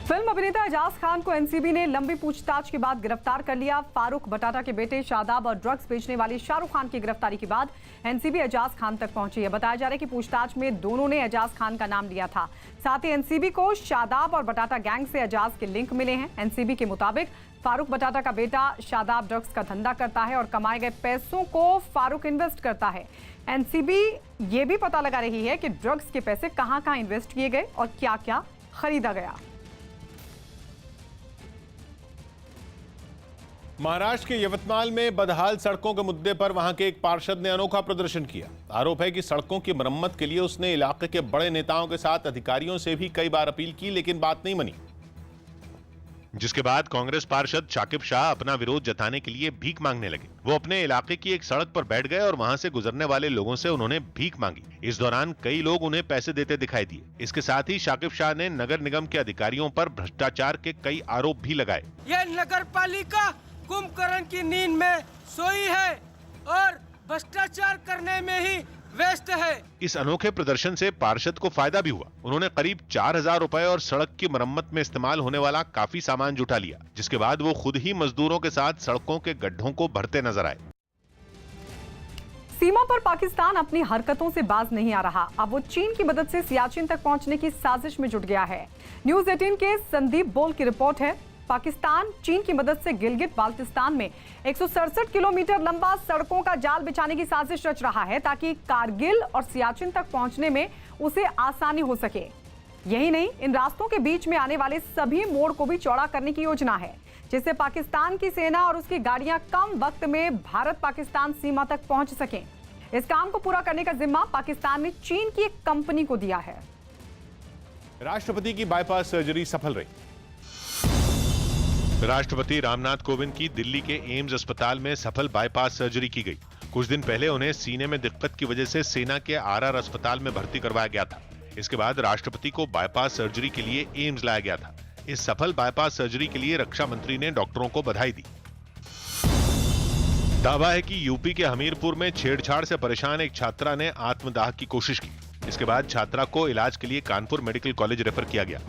Film अभिनेता एजाज खान को NCB ने लंबी पूछताछ के बाद गिरफ्तार कर लिया। फारूक बटाटा के बेटे शादाब और ड्रग्स बेचने वाले शाहरुख खान की गिरफ्तारी के बाद एनसीबी एजाज खान तक पहुंची है। बताया जा रहा है कि पूछताछ में दोनों ने एजाज खान का नाम लिया था। साथ ही एनसीबी को शादाब और बटाटा गैंग से एजाज के लिंक मिले हैं। एनसीबी के मुताबिक फारूक बटाटा का बेटा शादाब ड्रग्स का धंधा करता है और कमाए गए पैसों को फारूक इन्वेस्ट करता है। एनसीबी ये भी पता लगा रही है कि ड्रग्स के पैसे कहां-कहां इन्वेस्ट किए गए और क्या-क्या खरीदा गया। महाराष्ट्र के यवतमाल में बदहाल सड़कों के मुद्दे पर वहां के एक पार्षद ने अनोखा प्रदर्शन किया। आरोप है कि सड़कों की मरम्मत के लिए उसने इलाके के बड़े नेताओं के साथ अधिकारियों से भी कई बार अपील की, लेकिन बात नहीं बनी। जिसके बाद कांग्रेस पार्षद शाकिब शाह अपना विरोध जताने के लिए भीख मांगने लगे। वो अपने इलाके की एक सड़क पर बैठ गए और वहां से गुजरने वाले लोगों से उन्होंने भीख मांगी। इस दौरान कई लोग उन्हें पैसे देते दिखाई दिए। इसके साथ ही शाकिब शाह ने नगर निगम के अधिकारियों पर भ्रष्टाचार के कई आरोप भी लगाए। ये नगर पालिका कुंभकर्ण की नींद में सोई है और भ्रष्टाचार करने में ही व्यस्त है। इस अनोखे प्रदर्शन से पार्षद को फायदा भी हुआ। उन्होंने करीब 4000 रुपए और सड़क की मरम्मत में इस्तेमाल होने वाला काफी सामान जुटा लिया, जिसके बाद वो खुद ही मजदूरों के साथ सड़कों के गड्ढों को भरते नजर आए। सीमा पर पाकिस्तान अपनी हरकतों से बाज नहीं आ रहा। अब वो चीन की मदद से सियाचिन तक पहुंचने की साजिश में जुट गया है। न्यूज 18 के संदीप बोल की रिपोर्ट है। पाकिस्तान चीन की मदद से गिलगित बाल्टिस्तान में 167 किलोमीटर लंबा सड़कों का जाल बिछाने की साजिश रच रहा है ताकि कारगिल और सियाचिन तक पहुंचने में उसे आसानी हो सके। यही नहीं, इन रास्तों के बीच में आने वाले सभी मोड़ को भी चौड़ा करने की योजना है, जिससे पाकिस्तान की सेना और उसकी गाड़ियां कम वक्त में भारत पाकिस्तान सीमा तक पहुंच सकें। इस काम को पूरा करने का जिम्मा पाकिस्तान ने चीन की एक कंपनी को दिया है। राष्ट्रपति की बाईपास सर्जरी सफल रही। राष्ट्रपति रामनाथ कोविंद की दिल्ली के एम्स अस्पताल में सफल बाईपास सर्जरी की गई। कुछ दिन पहले उन्हें सीने में दिक्कत की वजह से सेना के आरआर अस्पताल में भर्ती करवाया गया था। इसके बाद राष्ट्रपति को बाईपास सर्जरी के लिए एम्स लाया गया था। इस सफल बाईपास सर्जरी के लिए रक्षा मंत्री ने डॉक्टरों को बधाई दी। दावा है कि यूपी के हमीरपुर में छेड़छाड़ से परेशान एक छात्रा ने आत्मदाह की कोशिश की। इसके बाद छात्रा को इलाज के लिए कानपुर मेडिकल कॉलेज रेफर किया गया।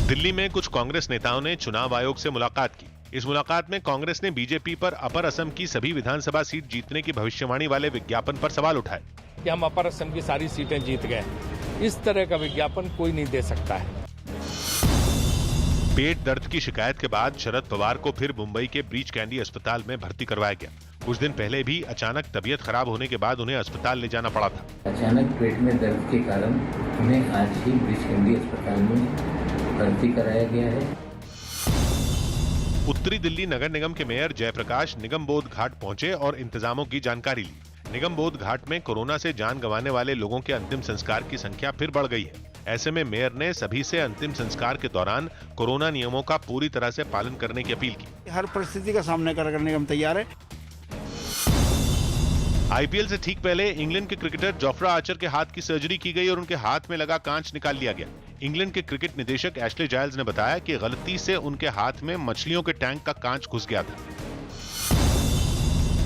दिल्ली में कुछ कांग्रेस नेताओं ने चुनाव आयोग से मुलाकात की। इस मुलाकात में कांग्रेस ने बीजेपी पर अपर असम की सभी विधानसभा सीट जीतने की भविष्यवाणी वाले विज्ञापन पर सवाल उठाए कि हम अपर असम की सारी सीटें जीत गए। इस तरह का विज्ञापन कोई नहीं दे सकता है। पेट दर्द की शिकायत के बाद शरद पवार को फिर मुंबई के ब्रीच कैंडी अस्पताल में भर्ती करवाया गया। कुछ दिन पहले भी अचानक तबीयत खराब होने के बाद उन्हें अस्पताल ले जाना पड़ा था। अचानक पेट में दर्द के कारण उन्हें आज ही ब्रीच कैंडी अस्पताल में भर्ती कराया गया है। उत्तरी दिल्ली नगर निगम के मेयर जयप्रकाश निगम बोध घाट पहुंचे और इंतजामों की जानकारी ली। निगम बोध घाट में कोरोना से जान गंवाने वाले लोगों के अंतिम संस्कार की संख्या फिर बढ़ गई है। ऐसे में मेयर ने सभी से अंतिम संस्कार के दौरान कोरोना नियमों का पूरी तरह से पालन करने की अपील की। हर परिस्थिति का सामना करने हम तैयार है। आईपीएल से ठीक पहले इंग्लैंड के क्रिकेटर जोफ्रा आर्चर के हाथ की सर्जरी की गई और उनके हाथ में लगा कांच निकाल लिया गया। इंग्लैंड के क्रिकेट निदेशक एशले जाइल्स ने बताया कि गलती से उनके हाथ में मछलियों के टैंक का कांच घुस गया था।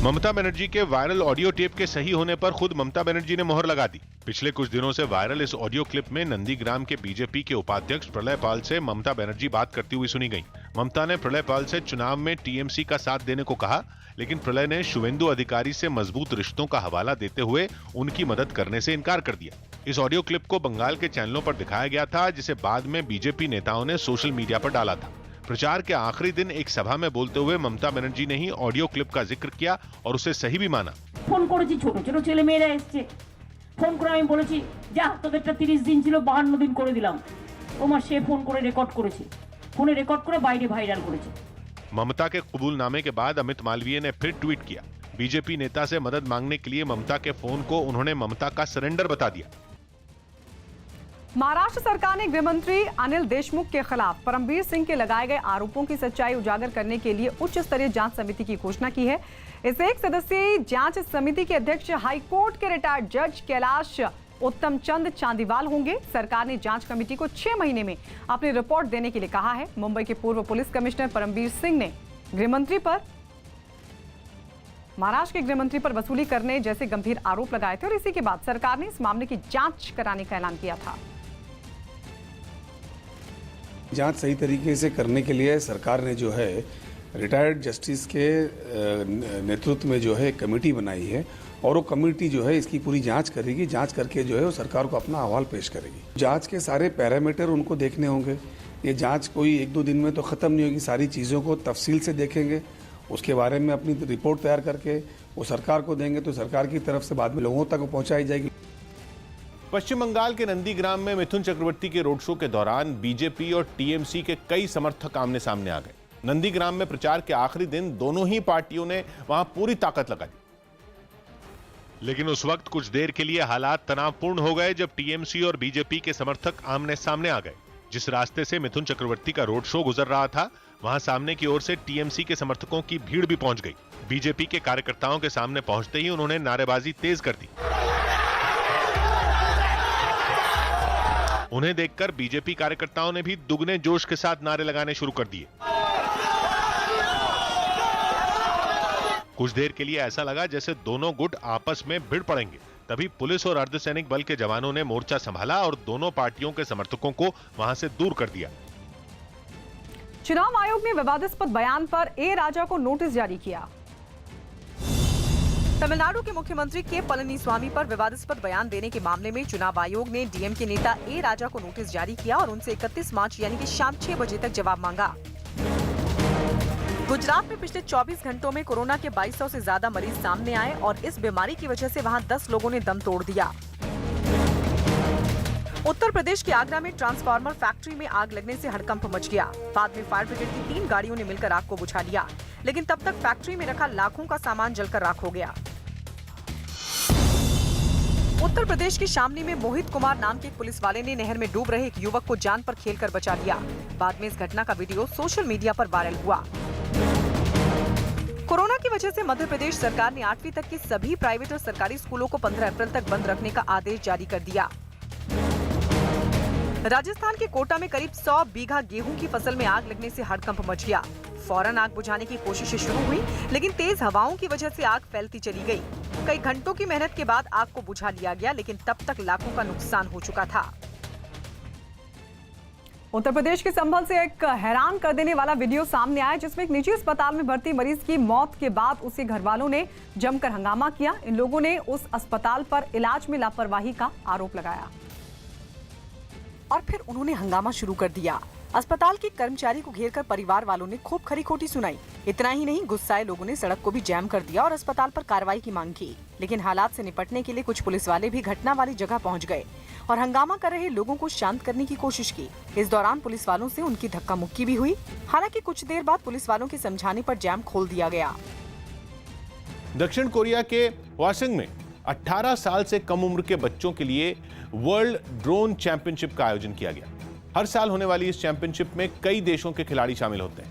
ममता बनर्जी के वायरल ऑडियो टेप के सही होने पर खुद ममता बनर्जी ने मोहर लगा दी। पिछले कुछ दिनों से वायरल इस ऑडियो क्लिप में नंदीग्राम के बीजेपी के उपाध्यक्ष प्रलय पाल से ममता बनर्जी बात करती हुई सुनी गई। ममता ने प्रलय पाल से चुनाव में टीएमसी का साथ देने को कहा, लेकिन प्रलय ने शुवेंदु अधिकारी से मजबूत रिश्तों का हवाला देते हुए उनकी मदद करने से इनकार कर दिया। इस ऑडियो क्लिप को बंगाल के चैनलों पर दिखाया गया था, जिसे बाद में बीजेपी नेताओं ने सोशल मीडिया पर डाला था। प्रचार के आखिरी दिन एक सभा में बोलते हुए ममता बनर्जी ने ही ऑडियो क्लिप का जिक्र किया और उसे सही भी माना। फोन করেছি ছোট ছোট ছেলে মেয়েরা এসেছে, ফোন করে আমি বলেছি যা তোদেরটা 30 দিন ছিল 52 দিন করে দিলাম। ওমা সে ফোন করে রেকর্ড করেছে, ফোনে রেকর্ড করে বাইরে ভাইরাল করেছে। ममता के कबूलनामे के बाद अमित मालवीय ने फिर ट्वीट किया। बीजेपी नेता से मदद मांगने के लिए ममता के फोन को उन्होंने ममता का सरेंडर बता दिया। महाराष्ट्र सरकार ने गृहमंत्री अनिल देशमुख के खिलाफ परमवीर सिंह के लगाए गए आरोपों की सच्चाई उजागर करने के लिए उच्च स्तरीय जांच समिति की घोषणा की है। इस एक सदस्यीय जांच समिति के अध्यक्ष हाईकोर्ट के रिटायर्ड जज कैलाश उत्तम चंद चांदीवाल होंगे। सरकार ने जांच कमेटी को 6 महीने में अपनी रिपोर्ट देने के लिए कहा है। मुंबई के पूर्व पुलिस कमिश्नर परमवीर सिंह ने महाराष्ट्र के गृहमंत्री पर वसूली करने जैसे गंभीर आरोप लगाए थे और इसी के बाद सरकार ने इस मामले की जांच कराने का ऐलान किया था। जांच सही तरीके से करने के लिए सरकार ने जो है रिटायर्ड जस्टिस के नेतृत्व में जो है एक कमेटी बनाई है और वो कमेटी जो है इसकी पूरी जांच करेगी। जांच करके जो है वो सरकार को अपना अहवाल पेश करेगी। जांच के सारे पैरामीटर उनको देखने होंगे। ये जांच कोई 1-2 दिन में तो ख़त्म नहीं होगी। सारी चीज़ों को तफसील से देखेंगे, उसके बारे में अपनी रिपोर्ट तैयार करके वो सरकार को देंगे, तो सरकार की तरफ से बाद में लोगों तक पहुँचाई जाएगी। पश्चिम बंगाल के नंदीग्राम में मिथुन चक्रवर्ती के रोड शो के दौरान बीजेपी और टीएमसी के कई समर्थक आमने सामने आ गए। नंदीग्राम में प्रचार के आखिरी दिन दोनों ही पार्टियों ने वहां पूरी ताकत लगा दी, लेकिन उस वक्त कुछ देर के लिए हालात तनावपूर्ण हो गए जब टीएमसी और बीजेपी के समर्थक आमने सामने आ गए। जिस रास्ते से मिथुन चक्रवर्ती का रोड शो गुजर रहा था, वहां सामने की ओर से टीएमसी के समर्थकों की भीड़ भी पहुंच गई। बीजेपी के कार्यकर्ताओं के सामने पहुंचते ही उन्होंने नारेबाजी तेज कर दी। उन्हें देखकर बीजेपी कार्यकर्ताओं ने भी दुगने जोश के साथ नारे लगाने शुरू कर दिए। कुछ देर के लिए ऐसा लगा जैसे दोनों गुट आपस में भिड़ पड़ेंगे। तभी पुलिस और अर्धसैनिक बल के जवानों ने मोर्चा संभाला और दोनों पार्टियों के समर्थकों को वहां से दूर कर दिया। चुनाव आयोग ने विवादास्पद बयान पर ए राजा को नोटिस जारी किया। तमिलनाडु के मुख्यमंत्री के पलनीस्वामी पर विवादास्पद बयान देने के मामले में चुनाव आयोग ने डीएम के नेता ए राजा को नोटिस जारी किया और उनसे 31 मार्च यानी कि शाम 6 बजे तक जवाब मांगा। गुजरात में पिछले 24 घंटों में कोरोना के 2200 से ज्यादा मरीज सामने आए और इस बीमारी की वजह से वहां 10 लोगों ने दम तोड़ दिया। उत्तर प्रदेश के आगरा में ट्रांसफार्मर फैक्ट्री में आग लगने से हड़कंप मच गया। बाद में फायर ब्रिगेड की 3 गाड़ियों ने मिलकर आग को बुझा लिया, लेकिन तब तक फैक्ट्री में रखा लाखों का सामान जलकर राख हो गया। उत्तर प्रदेश के शामली में मोहित कुमार नाम के एक पुलिस वाले ने नहर में डूब रहे एक युवक को जान पर खेलकर बचा लिया। बाद में इस घटना का वीडियो सोशल मीडिया पर वायरल हुआ। कोरोना की वजह से मध्य प्रदेश सरकार ने 8वीं तक की सभी प्राइवेट और सरकारी स्कूलों को 15 अप्रैल तक बंद रखने का आदेश जारी कर दिया। राजस्थान के कोटा में करीब 100 बीघा गेहूं की फसल में आग लगने से हड़कंप मच गया। फौरन आग बुझाने की कोशिशें शुरू हुई, लेकिन तेज हवाओं की वजह से आग फैलती चली गई। कई घंटों की मेहनत के बाद आग को बुझा लिया गया, लेकिन तब तक लाखों का नुकसान हो चुका था। उत्तर प्रदेश के संभल से एक हैरान कर देने वाला वीडियो सामने आया, जिसमें एक निजी अस्पताल में भर्ती मरीज की मौत के बाद उसके घर वालों ने जमकर हंगामा किया। इन लोगों ने उस अस्पताल पर इलाज में लापरवाही का आरोप लगाया और फिर उन्होंने हंगामा शुरू कर दिया। अस्पताल के कर्मचारी को घेरकर परिवार वालों ने खूब खरी खोटी सुनाई। इतना ही नहीं, गुस्साए लोगों ने सड़क को भी जैम कर दिया और अस्पताल पर कार्रवाई की मांग की। लेकिन हालात से निपटने के लिए कुछ पुलिस वाले भी घटना वाली जगह पहुंच गए और हंगामा कर रहे लोगों को शांत करने की कोशिश की। इस दौरान पुलिस वालों से उनकी धक्का मुक्की भी हुई। हालांकि कुछ देर बाद पुलिस वालों के समझाने पर जैम खोल दिया गया। दक्षिण कोरिया के वाशिंग में 18 साल से कम उम्र के बच्चों के लिए वर्ल्ड ड्रोन चैंपियनशिप का आयोजन किया गया। हर साल होने वाली इस चैंपियनशिप में कई देशों के खिलाड़ी शामिल होते हैं,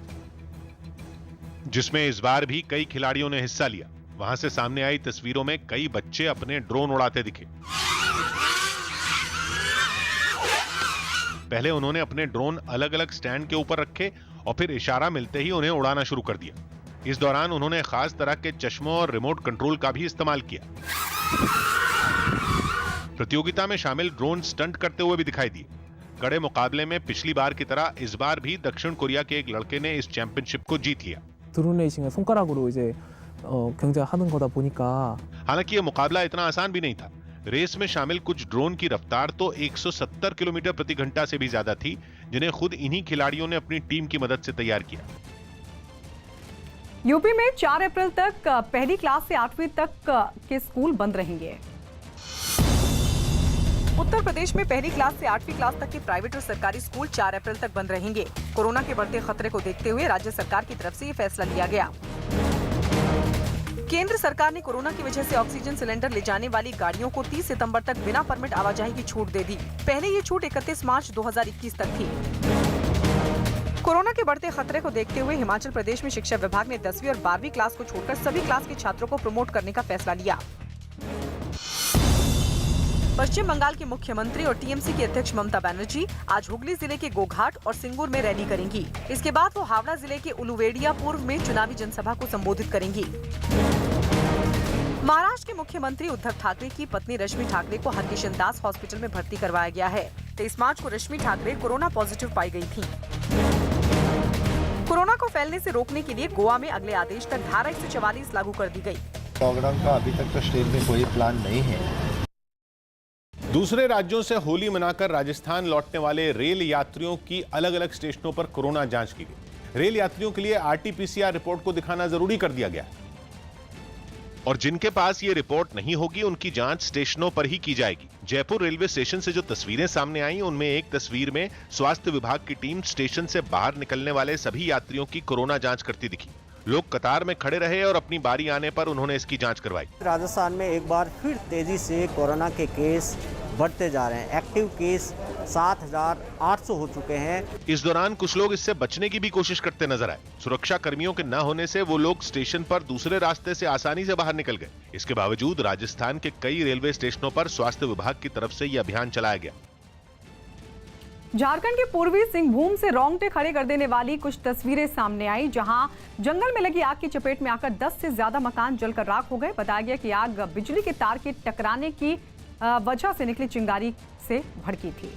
जिसमें इस बार भी कई खिलाड़ियों ने हिस्सा लिया। वहां से सामने आई तस्वीरों में कई बच्चे अपने ड्रोन उड़ाते दिखे। पहले उन्होंने अपने ड्रोन अलग अलग स्टैंड के ऊपर रखे और फिर इशारा मिलते ही उन्हें उड़ाना शुरू कर दिया। इस दौरान उन्होंने खास तरह के चश्मों और रिमोट कंट्रोल का भी इस्तेमाल किया। प्रतियोगिता में शामिल ड्रोन स्टंट करते हुए भी दिखाई दिए। कड़े मुकाबले में पिछली बार की तरह इस बार भी दक्षिण कोरिया के एक लड़के ने इस चैंपियनशिप को जीत लिया। 드론 레이싱은 손가락으로 이제 경쟁하는 거다 보니까 हालांकि यह मुकाबला इतना आसान भी नहीं था। रेस में शामिल कुछ ड्रोन की रफ्तार तो 170 किलोमीटर प्रति घंटा से भी ज्यादा थी, जिन्हें खुद इन्हीं खिलाड़ियों ने अपनी टीम की मदद से तैयार किया। यूपी में 4 अप्रैल तक पहली क्लास से 8वीं तक के स्कूल बंद रहेंगे। उत्तर प्रदेश में पहली क्लास से 8वीं क्लास तक के प्राइवेट और सरकारी स्कूल 4 अप्रैल तक बंद रहेंगे। कोरोना के बढ़ते खतरे को देखते हुए राज्य सरकार की तरफ से ये फैसला लिया गया। केंद्र सरकार ने कोरोना की वजह से ऑक्सीजन सिलेंडर ले जाने वाली गाड़ियों को 30 सितंबर तक बिना परमिट आवाजाही की छूट दे दी। पहले ये छूट 31 मार्च 2021 तक थी। कोरोना के बढ़ते खतरे को देखते हुए हिमाचल प्रदेश में शिक्षा विभाग ने 10वीं और 12वीं क्लास को छोड़कर सभी क्लास के छात्रों को प्रमोट करने का फैसला लिया। पश्चिम बंगाल के मुख्यमंत्री और टीएमसी की अध्यक्ष ममता बनर्जी आज हुगली जिले के गोघाट और सिंगूर में रैली करेंगी। इसके बाद वो हावड़ा जिले के उलुवेड़िया पूर्व में चुनावी जनसभा को संबोधित करेंगी। महाराष्ट्र के मुख्यमंत्री उद्धव ठाकरे की पत्नी रश्मि ठाकरे को हरकिशन दास हॉस्पिटल में भर्ती करवाया गया है। 23 मार्च को रश्मि ठाकरे कोरोना पॉजिटिव पाई गई थी। कोरोना को फैलने से रोकने के लिए गोवा में अगले आदेश तक धारा 144 लागू कर दी गई। लॉकडाउन का अभी तक तो स्टेट में कोई प्लान नहीं है। दूसरे राज्यों से होली मनाकर राजस्थान लौटने वाले रेल यात्रियों की अलग अलग स्टेशनों पर कोरोना जांच की गई। रेल यात्रियों के लिए आरटी-पीसीआर रिपोर्ट को दिखाना जरूरी कर दिया गया है और जिनके पास ये रिपोर्ट नहीं होगी उनकी जांच स्टेशनों पर ही की जाएगी। जयपुर रेलवे स्टेशन से जो तस्वीरें सामने आई उनमें एक तस्वीर में स्वास्थ्य विभाग की टीम स्टेशन से बाहर निकलने वाले सभी यात्रियों की कोरोना जांच करती दिखी। लोग कतार में खड़े रहे और अपनी बारी आने पर उन्होंने इसकी जांच करवाई। राजस्थान में एक बार फिर तेजी से कोरोना के केस बढ़ते जा रहे हैं। एक्टिव केस 7,800 हो चुके हैं। इस दौरान कुछ लोग इससे बचने की भी कोशिश करते नजर आए। सुरक्षा कर्मियों के न होने से वो लोग स्टेशन पर दूसरे रास्ते से आसानी से बाहर निकल गए। इसके बावजूद राजस्थान के कई रेलवे स्टेशनों पर स्वास्थ्य विभाग की तरफ से यह अभियान चलाया गया। झारखंड के पूर्वी सिंहभूम से रोंगटे खड़े कर देने वाली कुछ तस्वीरें सामने आई, जहां जंगल में लगी आग की चपेट में आकर 10 से ज्यादा मकान जलकर राख हो गए। बताया गया कि आग बिजली के तार के टकराने की वजह से निकली चिंगारी से भड़की थी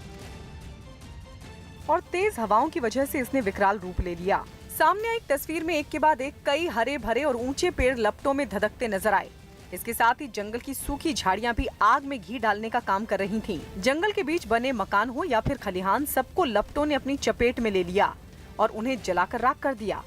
और तेज हवाओं की वजह से इसने विकराल रूप ले लिया। सामने एक तस्वीर में एक के बाद एक कई हरे भरे और ऊंचे पेड़ लपटों में धधकते नजर आए। इसके साथ ही जंगल की सूखी झाड़ियां भी आग में घी डालने का काम कर रही थीं। जंगल के बीच बने मकान हो या फिर खलिहान, सबको लपटों ने अपनी चपेट में ले लिया और उन्हें जलाकर राख कर दिया।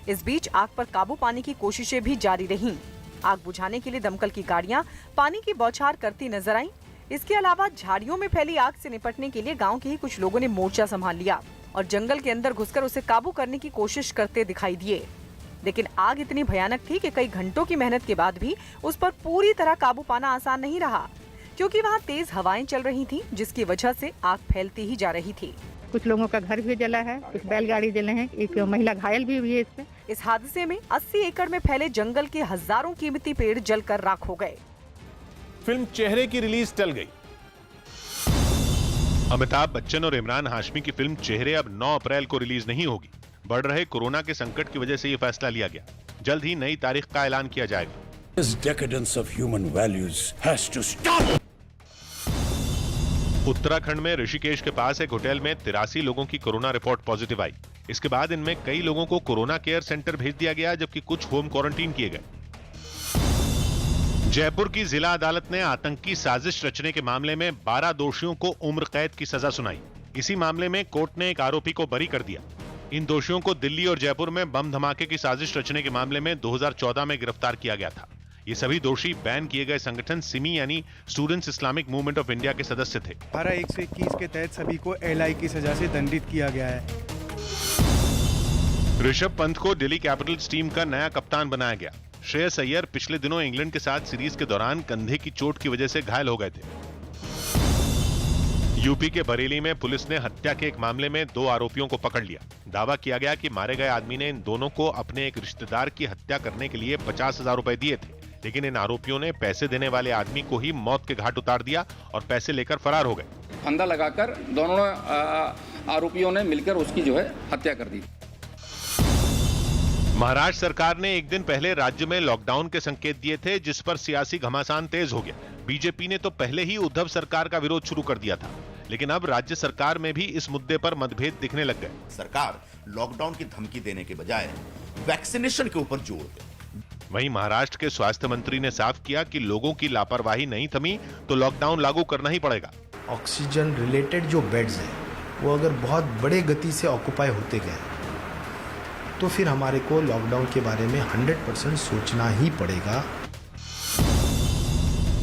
इस बीच आग पर काबू पाने की कोशिशें भी जारी रहीं। आग बुझाने के लिए दमकल की गाड़ियां पानी की बौछार करती नजर आईं। इसके अलावा झाड़ियों में फैली आग से निपटने के लिए गांव के ही कुछ लोगों ने मोर्चा संभाल लिया और जंगल के अंदर घुसकर उसे काबू करने की कोशिश करते दिखाई दिए। लेकिन आग इतनी भयानक थी कि कई घंटों की मेहनत के बाद भी उस पर पूरी तरह काबू पाना आसान नहीं रहा, क्योंकि वहाँ तेज हवाएं चल रही थीं, जिसकी वजह से आग फैलती ही जा रही थी। कुछ लोगों का घर भी जला है, कुछ बैलगाड़ी जले हैं, एक महिला घायल भी हुई है इसमें। इस हादसे में 80 एकड़ में फैले जंगल के हजारों कीमती पेड़ जलकर राख हो गए। फिल्म चेहरे की रिलीज टल गई। अमिताभ बच्चन और इमरान हाशमी की फिल्म चेहरे अब 9 अप्रैल को रिलीज नहीं होगी। बढ़ रहे कोरोना के संकट की वजह से यह फैसला लिया गया। जल्द ही नई तारीख का ऐलान किया जाएगा। This decadence of human values has to stop. Uttarakhand में ऋषिकेश के पास एक होटल में 83 लोगों की कोरोना रिपोर्ट पॉजिटिव आई। इसके बाद इनमें कई लोगों को कोरोना केयर सेंटर भेज दिया गया, जबकि कुछ होम क्वारंटीन किए गए। जयपुर की जिला अदालत ने आतंकी साजिश रचने के मामले में 12 दोषियों को उम्र कैद की सजा सुनाई। इसी मामले में कोर्ट ने एक आरोपी को बरी कर दिया। इन दोषियों को दिल्ली और जयपुर में बम धमाके की साजिश रचने के मामले में 2014 में गिरफ्तार किया गया था। ये सभी दोषी बैन किए गए संगठन सिमी यानी students Islamic movement of India के सदस्य थे। धारा 121 के तहत सभी को LI की सजा से दंडित किया गया है। ऋषभ पंत को दिल्ली कैपिटल्स टीम का नया कप्तान बनाया गया। श्रेयस अय्यर पिछले दिनों इंग्लैंड के साथ सीरीज के दौरान कंधे की चोट की वजह से घायल हो गए थे। यूपी के बरेली में पुलिस ने हत्या के एक मामले में 2 आरोपियों को पकड़ लिया। दावा किया गया कि मारे गए आदमी ने इन दोनों को अपने एक रिश्तेदार की हत्या करने के लिए 50,000 रुपए दिए थे, लेकिन इन आरोपियों ने पैसे देने वाले आदमी को ही मौत के घाट उतार दिया और पैसे लेकर फरार हो गए। फंदा लगाकर दोनों आरोपियों ने मिलकर उसकी जो है हत्या कर दी। महाराष्ट्र सरकार ने एक दिन पहले राज्य में लॉकडाउन के संकेत दिए थे, जिस पर सियासी घमासान तेज हो गया। बीजेपी ने तो पहले ही उद्धव सरकार का विरोध शुरू कर दिया था, लेकिन अब राज्य सरकार में भी इस मुद्दे पर मतभेद दिखने लग गए। सरकार लॉकडाउन की धमकी देने के बजाय वैक्सीनेशन के ऊपर जोर दे। वहीं महाराष्ट्र के स्वास्थ्य मंत्री ने साफ किया कि लोगों की लापरवाही नहीं थमी तो लॉकडाउन लागू करना ही पड़ेगा। ऑक्सीजन रिलेटेड जो बेड्स हैं वो अगर बहुत बड़े गति से ऑक्यूपाई होते गए तो फिर हमारे को लॉकडाउन के बारे में 100% सोचना ही पड़ेगा।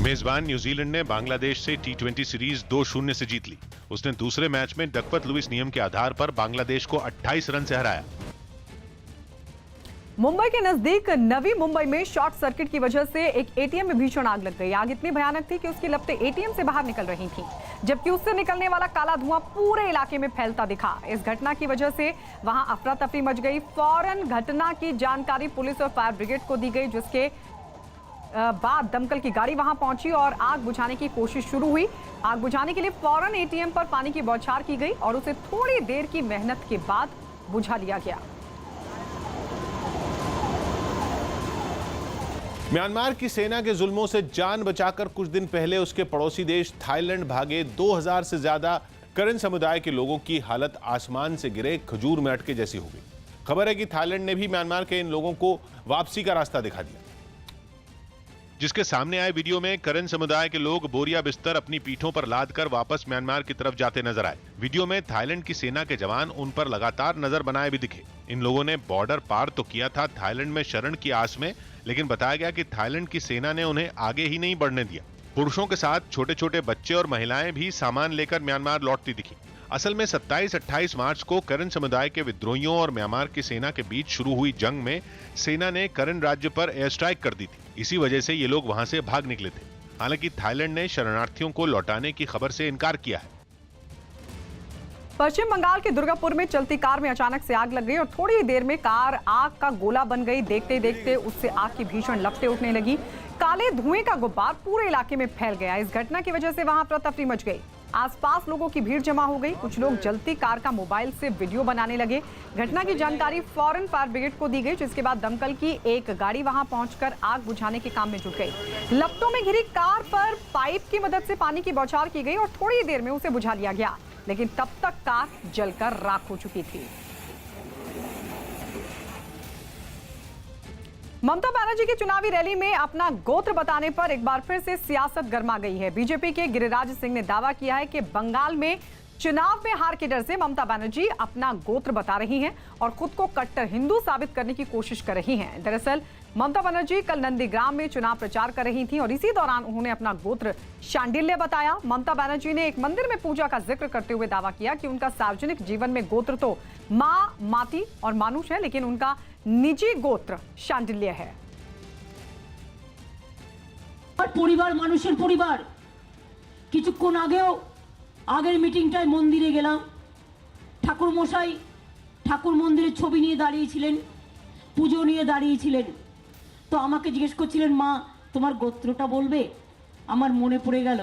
मेजबान न्यूजीलैंड ने बांग्लादेश से T20 सीरीज 2-0 से जीत ली। उसने दूसरे मैच में डकवर्थ लुईस नियम के आधार पर बांग्लादेश को 28 रन से हराया। मुंबई के नजदीक नवी मुंबई में शॉर्ट सर्किट की वजह से एक एटीएम में भीषण आग लग गई। आग इतनी भयानक थी कि उसकी लपटें एटीएम से बाहर निकल रही थीं, जबकि उससे निकलने वाला काला धुआं पूरे इलाके में फैलता दिखा। इस घटना की वजह से वहां अफरा तफरी मच गई। फौरन घटना की जानकारी पुलिस और फायर ब्रिगेड को दी गई, जिसके बाद दमकल की गाड़ी वहां पहुंची और आग बुझाने की कोशिश शुरू हुई। आग बुझाने के लिए फौरन एटीएम पर पानी की बौछार की गई और उसे थोड़ी देर की मेहनत के बाद बुझा लिया गया। म्यांमार की सेना के जुल्मों से जान बचाकर कुछ दिन पहले उसके पड़ोसी देश थाईलैंड भागे 2000 से ज्यादा करेन समुदाय के लोगों की हालत आसमान से गिरे खजूर में अटके जैसी हो गई। खबर है कि थाईलैंड ने भी म्यांमार के इन लोगों को वापसी का रास्ता दिखा दिया। जिसके सामने आए वीडियो में करेन समुदाय के लोग बोरिया बिस्तर अपनी पीठों पर लाद कर वापस म्यांमार की तरफ जाते नजर आए। वीडियो में थाईलैंड की सेना के जवान उन पर लगातार नजर बनाए भी दिखे। इन लोगों ने बॉर्डर पार तो किया था थाईलैंड में शरण की आस में, लेकिन बताया गया कि थाईलैंड की सेना ने उन्हें आगे ही नहीं बढ़ने दिया। पुरुषों के साथ छोटे छोटे बच्चे और महिलाएं भी सामान लेकर म्यांमार लौटती दिखी। असल में 27-28 मार्च को करेन समुदाय के विद्रोहियों और म्यांमार की सेना के बीच शुरू हुई जंग में सेना ने करेन राज्य पर एयर स्ट्राइक कर दी थी। इसी वजह से ये लोग वहां से भाग निकले थे। हालांकि थाईलैंड ने शरणार्थियों को लौटाने की खबर से इनकार किया है। पश्चिम बंगाल के दुर्गापुर में चलती कार में अचानक से आग लग गई और थोड़ी ही देर में कार आग का गोला बन गई। देखते देखते उससे आग की भीषण लपटें उठने लगी। काले धुएं का गुब्बार पूरे इलाके में फैल गया। इस घटना की वजह से वहां अफरा-तफरी मच गई। आसपास लोगों की भीड़ जमा हो गई। कुछ लोग जलती कार का मोबाइल से वीडियो बनाने लगे। घटना की जानकारी फौरन फायर ब्रिगेड को दी गई, जिसके बाद दमकल की एक गाड़ी वहां पहुंचकर आग बुझाने के काम में जुट गई। लपटों में घिरी कार पर पाइप की मदद से पानी की बौछार की गई और थोड़ी देर में उसे बुझा लिया गया, लेकिन तब तक कार जलकर राख हो चुकी थी। ममता बनर्जी की चुनावी रैली में अपना गोत्र बताने पर एक बार फिर से सियासत गर्मा गई है। बीजेपी के गिरिराज सिंह ने दावा किया है कि बंगाल में चुनाव में हार के डर से ममता बनर्जी अपना गोत्र बता रही हैं और खुद को कट्टर हिंदू साबित करने की कोशिश कर रही हैं। दरअसल ममता बनर्जी कल नंदीग्राम में चुनाव प्रचार कर रही थी और इसी दौरान उन्होंने अपना गोत्र शांडिल्य बताया। ममता बनर्जी ने एक मंदिर में पूजा का जिक्र करते हुए दावा किया कि उनका सार्वजनिक जीवन में गोत्र तो माँ, माती और मानुष है, लेकिन उनका निजी गोत्र शांडिल्य है। পরিবার মানুষের পরিবার। কিছুক্ষণ আগেও আগের মিটিংটায় মন্দিরে গেলাম, ঠাকুর মশাই ঠাকুর মন্দিরের ছবি নিয়ে দাঁড়িয়েছিলেন, পুজো নিয়ে দাঁড়িয়েছিলেন। তো আমাকে জিজ্ঞেস করছিলেন, মা তোমার গোত্রটা বলবে? আমার মনে পড়ে গেল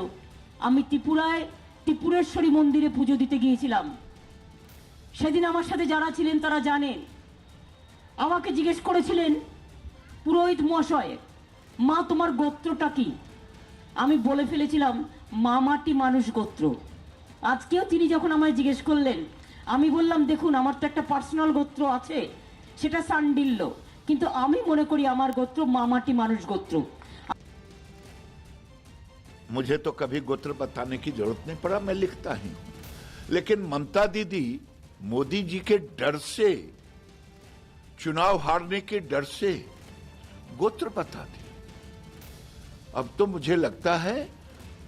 আমি ত্রিপুরায় ত্রিপুরেশ্বরী মন্দিরে পুজো দিতে গিয়েছিলাম। সেদিন আমার সাথে যারা ছিলেন তারা জানেন। আমাকে জিজ্ঞেস করেছিলেন পুরোহিত মশাই, মা তোমার গোত্রটা কি? আমি বলে ফেলেছিলাম মামাটি মানুষ গোত্র। আজকেও তিনি যখন আমায় জিজ্ঞেস করলেন, আমি বললাম দেখুন আমার তো একটা পার্সোনাল গোত্র আছে, সেটা সান্ডিল্য, কিন্তু আমি মনে করি আমার গোত্র মামাটি মানুষ গোত্র। मुझे तो कभी गोत्र बताने की जरूरत नहीं पड़ा, मैं लिखता ही हूं। लेकिन ममता दीदी मोदी जी के डर से, चुनाव हारने के डर से गोत्र बता दी। अब तो मुझे लगता है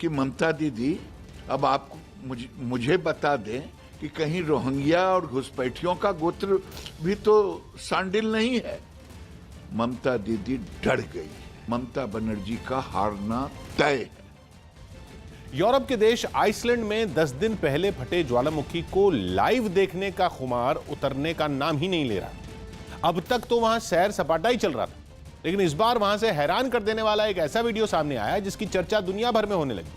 कि ममता दीदी अब आप मुझे बता दें कि कहीं रोहिंग्या और घुसपैठियों का गोत्र भी तो सांडिल नहीं है। ममता दीदी डर गई। ममता बनर्जी का हारना तय है। यूरोप के देश आइसलैंड में 10 दिन पहले फटे ज्वालामुखी को लाइव देखने का खुमार उतरने का नाम ही नहीं ले रहा। अब तक तो वहां सैर सपाटा ही चल रहा था, लेकिन इस बार वहां से हैरान कर देने वाला एक ऐसा वीडियो सामने आया जिसकी चर्चा दुनिया भर में होने लगी।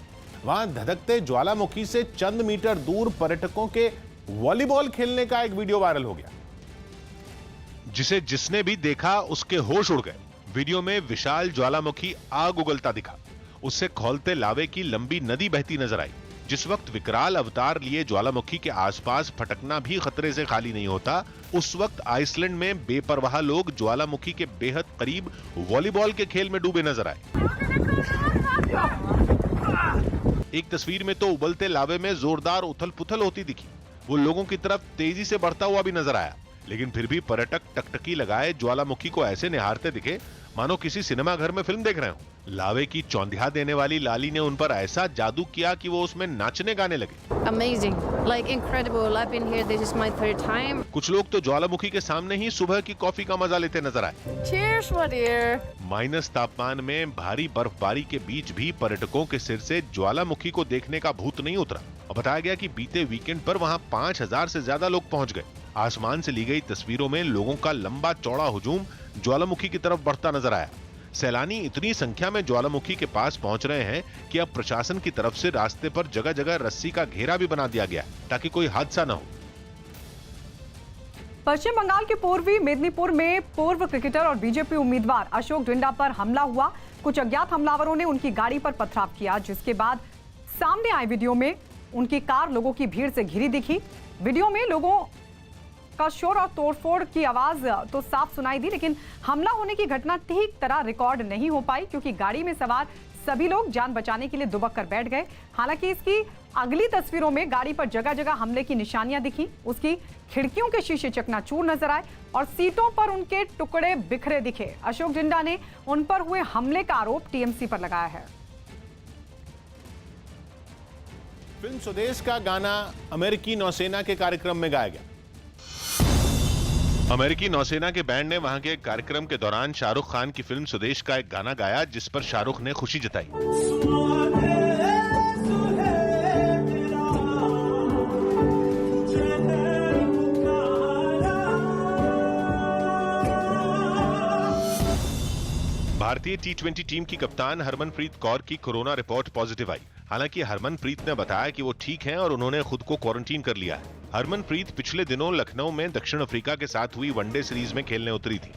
वहां धधकते ज्वालामुखी से चंद मीटर दूर पर्यटकों के वॉलीबॉल खेलने का एक वीडियो वायरल हो गया, जिसे जिसने भी देखा उसके होश उड़ गए। वीडियो में विशाल ज्वालामुखी आग उगलता दिखा, उससे खौलते लावे की लंबी नदी बहती नजर आई। जिस वक्त विकराल अवतार लिए ज्वालामुखी के आसपास फटकना भी खतरे से खाली नहीं होता, उस वक्त आइसलैंड में बेपरवाह लोग ज्वालामुखी के बेहद करीब वॉलीबॉल के खेल में डूबे नजर आए। एक तस्वीर में तो उबलते लावे में जोरदार उथल-पुथल होती दिखी। वो लोगों की तरफ तेजी से बढ़ता हुआ भी नजर आया, लेकिन फिर भी पर्यटक टकटकी लगाए ज्वालामुखी को ऐसे निहारते दिखे मानो किसी सिनेमा घर में फिल्म देख रहे हो। लावे की चौंधिया देने वाली लाली ने उन पर ऐसा जादू किया कि वो उसमें नाचने गाने लगे। Amazing, like incredible. I've been here. This is my third time. कुछ लोग तो ज्वालामुखी के सामने ही सुबह की कॉफी का मजा लेते नजर आए। Cheers, my dear. माइनस तापमान में भारी बर्फबारी के बीच भी पर्यटकों के सिर से ज्वालामुखी को देखने का भूत नहीं उतरा। और बताया गया कि बीते वीकेंड पर वहां 5000 से ज्यादा लोग पहुंच गए। आसमान से ली गई तस्वीरों में लोगों का लंबा चौड़ा हुजूम ज्वालामुखी की तरफ बढ़ता नजर आया। सैलानी इतनी संख्या में ज्वालामुखी के पास पहुंच रहे हैं कि अब प्रशासन की तरफ से रास्ते पर जगह जगह रस्सी का घेरा भी बना दिया गया ताकि कोई हादसा न हो। पश्चिम बंगाल के पूर्वी मेदिनीपुर में पूर्व क्रिकेटर और बीजेपी उम्मीदवार अशोक डिंडा पर हमला हुआ। कुछ अज्ञात हमलावरों ने उनकी गाड़ी पर पथराव किया, जिसके बाद सामने आए वीडियो में उनकी कार लोगों की भीड़ से घिरी दिखी। वीडियो में लोगों का शोर और तोड़फोड़ की आवाज तो साफ सुनाई दी, लेकिन हमला होने की घटना ठीक तरह रिकॉर्ड नहीं हो पाई क्योंकि गाड़ी में सवार सभी लोग जान बचाने के लिए दुबक कर बैठ गए। हालांकि इसकी अगली तस्वीरों में गाड़ी पर जगह जगह हमले की निशानियां दिखी, उसकी खिड़कियों के शीशे चकनाचूर नजर आए और सीटों पर उनके टुकड़े बिखरे दिखे। अशोक जिंदा ने उन पर हुए हमले का आरोप टीएमसी पर लगाया है। फिल्म स्वदेश का गाना अमेरिकी नौसेना के कार्यक्रम में गाया गया। अमेरिकी नौसेना के बैंड ने वहां के एक कार्यक्रम के दौरान शाहरुख खान की फिल्म स्वदेश का एक गाना गाया, जिस पर शाहरुख ने खुशी जताई। भारतीय टी20 टीम की कप्तान हरमनप्रीत कौर की कोरोना रिपोर्ट पॉजिटिव आई। हालांकि हरमनप्रीत ने बताया कि वो ठीक हैं और उन्होंने खुद को क्वारंटीन कर लिया है। हरमनप्रीत पिछले दिनों लखनऊ में दक्षिण अफ्रीका के साथ हुई वनडे सीरीज में खेलने उतरी थी।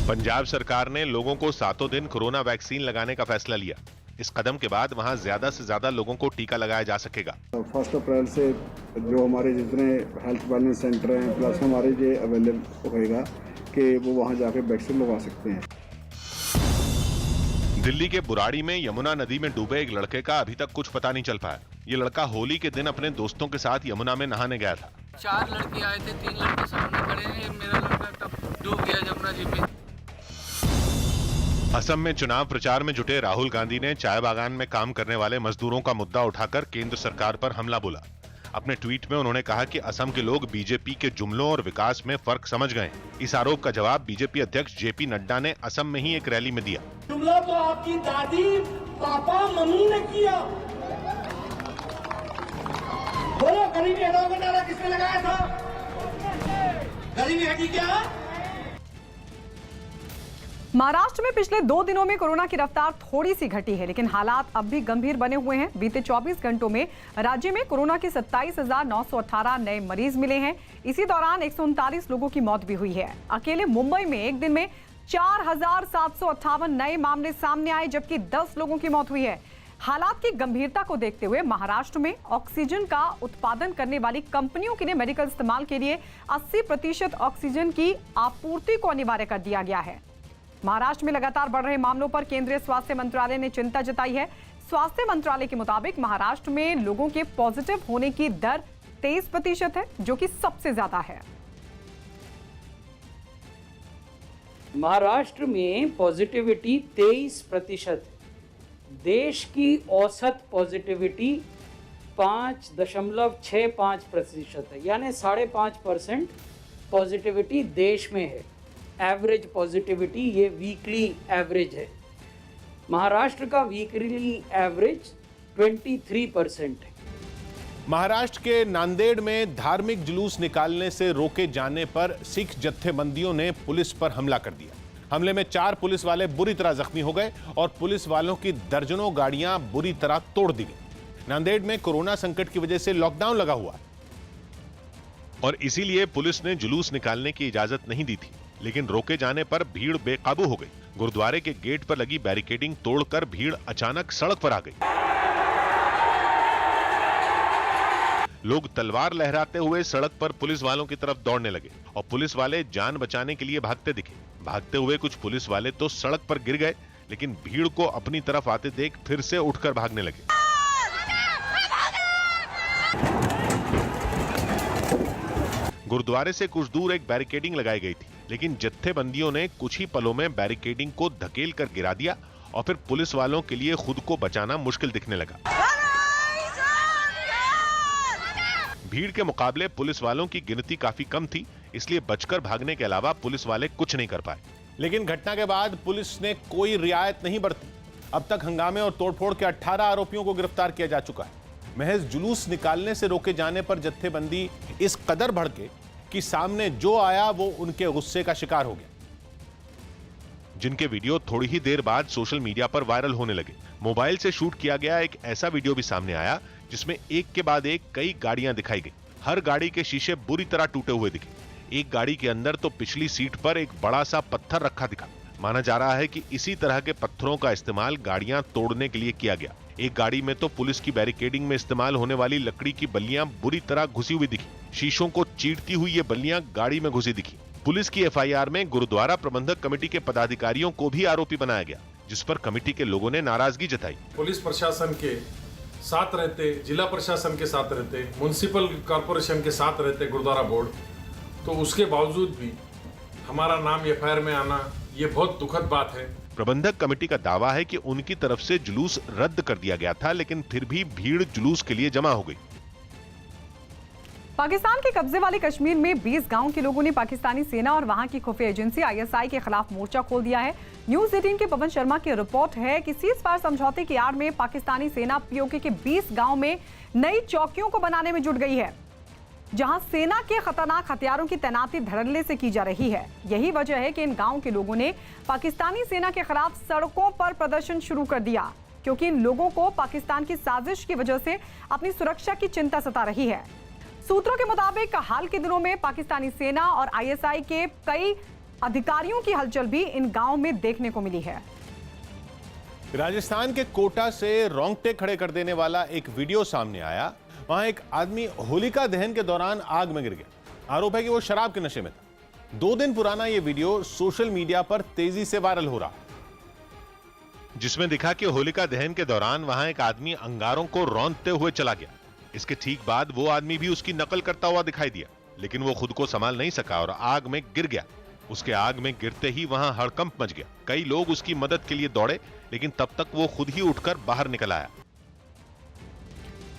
पंजाब सरकार ने लोगों को 7 दिन कोरोना वैक्सीन लगाने का फैसला लिया। इस कदम के बाद वहां ज्यादा से ज्यादा लोगों को टीका लगाया जा सकेगा। 1 अप्रैल से जो हमारे जितने हेल्थ वेलनेस सेंटर हैं प्लस हमारे ये अवेलेबल होएगा कि वो वहां जाके वैक्सीन लगवा सकते हैं। दिल्ली के बुराड़ी में यमुना नदी में डूबे एक लड़के का अभी तक कुछ पता नहीं चल पाया। ये लड़का होली के दिन अपने दोस्तों के साथ यमुना में नहाने गया था। 4 लड़के आए थे, 3 लड़के सामने खड़े हैं, मेरा लड़का तब डूब गया यमुना जी में। असम में चुनाव प्रचार में जुटे राहुल गांधी ने चाय बागान में काम करने वाले मजदूरों का मुद्दा उठाकर केंद्र सरकार पर हमला बोला। अपने ट्वीट में उन्होंने कहा कि असम के लोग बीजेपी के जुमलों और विकास में फर्क समझ गए। इस आरोप का जवाब बीजेपी अध्यक्ष जेपी नड्डा ने असम में ही एक रैली में दिया। जुमला तो आपकी दादी, पापा, मम्मी ने किया। बोलो गरीबी हटाओ का नारा किसने लगाया था? गरीबी हटी क्या? महाराष्ट्र में पिछले 2 दिनों में कोरोना की रफ्तार थोड़ी सी घटी है, लेकिन हालात अब भी गंभीर बने हुए हैं। बीते 24 घंटों में राज्य में कोरोना के 27,918 नए मरीज मिले हैं। इसी दौरान 139 लोगों की मौत भी हुई है। अकेले मुंबई में एक दिन में 4,758 नए मामले सामने आए, जबकि 10 लोगों की मौत हुई है। हालात की गंभीरता को देखते हुए महाराष्ट्र में ऑक्सीजन का उत्पादन करने वाली कंपनियों के लिए मेडिकल इस्तेमाल के लिए 80% ऑक्सीजन की आपूर्ति को अनिवार्य कर दिया गया है। महाराष्ट्र में लगातार बढ़ रहे मामलों पर केंद्रीय स्वास्थ्य मंत्रालय ने चिंता जताई है। स्वास्थ्य मंत्रालय के मुताबिक महाराष्ट्र में लोगों के पॉजिटिव होने की दर 23% है, जो कि सबसे ज्यादा है। महाराष्ट्र में पॉजिटिविटी 23%, देश की औसत पॉजिटिविटी 5.65% है, यानी 5.5% पॉजिटिविटी देश में है। एवरेज पॉजिटिविटी ये वीकली एवरेज है। महाराष्ट्र का वीकली एवरेज 23% है। महाराष्ट्र के नांदेड़ में धार्मिक जुलूस निकालने से रोके जाने पर सिख जत्थेबंदियों ने पुलिस पर हमला कर दिया। हमले में 4 पुलिस वाले बुरी तरह जख्मी हो गए और पुलिस वालों की दर्जनों गाड़ियां बुरी तरह तोड़ दी गई। नांदेड़ में कोरोना संकट की वजह से लॉकडाउन लगा हुआ और इसीलिए पुलिस ने जुलूस निकालने की इजाजत नहीं दी थी, लेकिन रोके जाने पर भीड़ बेकाबू हो गई। गुरुद्वारे के गेट पर लगी बैरिकेडिंग तोड़कर भीड़ अचानक सड़क पर आ गई। लोग तलवार लहराते हुए सड़क पर पुलिस वालों की तरफ दौड़ने लगे और पुलिस वाले जान बचाने के लिए भागते दिखे। भागते हुए कुछ पुलिस वाले तो सड़क पर गिर गए, लेकिन भीड़ को अपनी तरफ आते देख फिर से उठकर भागने लगे। गुरुद्वारे से कुछ दूर एक बैरिकेडिंग लगाई गई थी, लेकिन जत्थेबंदियों ने कुछ ही पलों में बैरिकेडिंग को धकेल कर गिरा दिया और फिर पुलिस वालों के लिए खुद को बचाना मुश्किल दिखने लगा। भीड़ के मुकाबले पुलिस वालों की गिनती काफी कम थी, इसलिए बचकर भागने के अलावा पुलिस वाले कुछ नहीं कर पाए। लेकिन घटना के बाद पुलिस ने कोई रियायत नहीं बरती। अब तक हंगामे और तोड़फोड़ के 18 आरोपियों को गिरफ्तार किया जा चुका है। महज जुलूस निकालने से रोके जाने पर जत्थेबंदी इस कदर भड़के कि सामने जो आया वो उनके गुस्से का शिकार हो गया, जिनके वीडियो थोड़ी ही देर बाद सोशल मीडिया पर वायरल होने लगे। मोबाइल से शूट किया गया एक ऐसा वीडियो भी सामने आया जिसमें एक के बाद एक कई गाड़ियां दिखाई गई। हर गाड़ी के शीशे बुरी तरह टूटे हुए दिखे। एक गाड़ी के अंदर तो पिछली सीट पर एक बड़ा सा पत्थर रखा दिखा। माना जा रहा है कि इसी तरह के पत्थरों का इस्तेमाल गाड़ियां तोड़ने के लिए किया गया। एक गाड़ी में तो पुलिस की बैरिकेडिंग में इस्तेमाल होने वाली लकड़ी की बल्लियां बुरी तरह घुसी हुई दिखी। शीशों को चीरती हुई ये बल्लियां गाड़ी में घुसी दिखी। पुलिस की एफआईआर में गुरुद्वारा प्रबंधक कमेटी के पदाधिकारियों को भी आरोपी बनाया गया, जिस पर कमेटी के लोगों ने नाराजगी जताई। पुलिस प्रशासन के साथ रहते, जिला प्रशासन के साथ रहते, म्युनिसिपल कॉरपोरेशन के साथ रहते गुरुद्वारा बोर्ड, तो उसके बावजूद भी हमारा नाम एफआईआर में आना ये बहुत दुखद बात है। प्रबंधक कमेटी का दावा है कि उनकी तरफ से जुलूस रद्द कर दिया गया था, लेकिन फिर भी भीड़ जुलूस के लिए जमा हो गई। पाकिस्तान के कब्जे वाले कश्मीर में 20 गांव के लोगों ने पाकिस्तानी सेना और वहां की खुफिया एजेंसी आईएसआई के खिलाफ मोर्चा खोल दिया है। न्यूज 18 के पवन शर्मा की रिपोर्ट है कि सीजफायर समझौते की आड़ में पाकिस्तानी सेना पीओके के 20 गांव में नई चौकियों को बनाने में जुट गई है, जहां सेना के खतरनाक हथियारों की तैनाती धड़ल्ले से की जा रही है। यही वजह है कि इन गांव के लोगों ने पाकिस्तानी सेना के खिलाफ सड़कों पर प्रदर्शन शुरू कर दिया, क्योंकि इन लोगों को पाकिस्तान की साजिश की वजह से अपनी सुरक्षा की चिंता सता रही है। सूत्रों के मुताबिक हाल के दिनों में पाकिस्तानी सेना और आईएसआई के कई अधिकारियों की हलचल भी इन गांवों में देखने को मिली है। राजस्थान के कोटा से रोंगटे खड़े कर देने वाला एक वीडियो सामने आया। वहां एक आदमी होलिका दहन के दौरान आग में गिर गया। आरोप है कि वो शराब के नशे में था। 2 दिन पुराना ये वीडियो सोशल मीडिया पर तेजी से वायरल हो रहा, जिसमें दिखा कि होलिका दहन के दौरान वहां एक आदमी अंगारों को रौंदते हुए चला गया। इसके ठीक बाद वो आदमी भी उसकी नकल करता हुआ दिखाई दिया, लेकिन वो खुद को संभाल नहीं सका और आग में गिर गया। उसके आग में गिरते ही वहां हड़कंप मच गया। कई लोग उसकी मदद के लिए दौड़े, लेकिन तब तक वो खुद ही उठकर बाहर निकल आया।